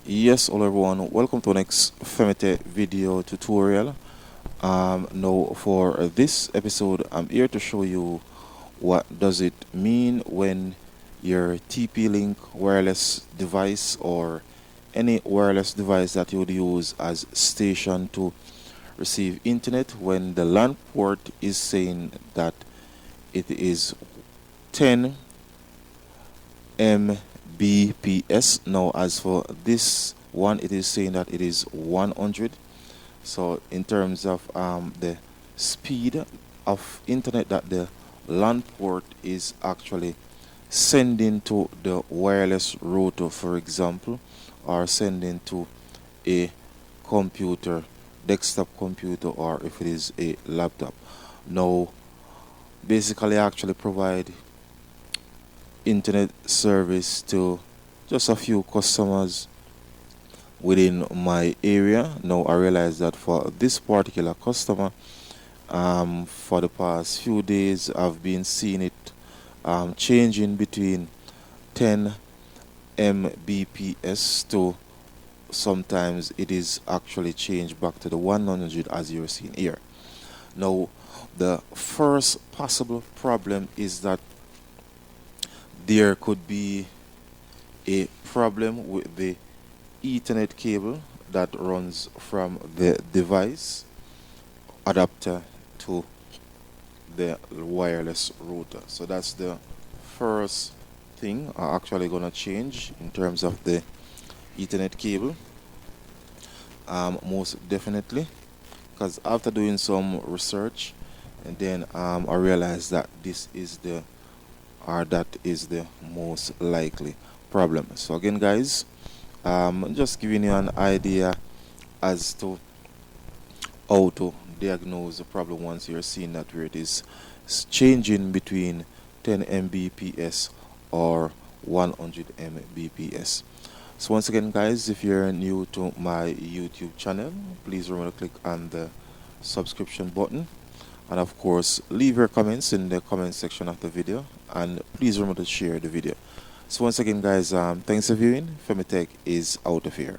Yes, hello everyone. Welcome to the next Femite video tutorial. Now for this episode, I'm here to show you what does it mean when your TP-Link wireless device or any wireless device that you would use as station to receive internet, when the LAN port is saying that it is 10 Mbps. Now as for this one, it is saying that it is 100. So in terms of the speed of internet that the LAN port is actually sending to the wireless router, for example, or sending to a computer, desktop computer, or if it is a laptop. Now basically actually provide internet service to just a few customers within my area. Now I realize that for this particular customer, for the past few days I've been seeing it changing between 10 Mbps to sometimes it is actually changed back to the 100 as you're seeing here. Now the first possible problem is that there could be a problem with the Ethernet cable that runs from the device adapter to the wireless router. So that's the first thing I'm actually gonna change in terms of the Ethernet cable. Most definitely, because after doing some research, and then I realized that this is the that is the most likely problem. So again, guys, just giving you an idea as to how to diagnose the problem once you're seeing that where it is changing between 10 Mbps or 100 Mbps. So once again, guys, if you're new to my YouTube channel, please remember to click on the subscription button, and of course leave your comments in the comment section of the video, and please remember to share the video. So once again, guys, thanks for viewing. Femitech is out of here.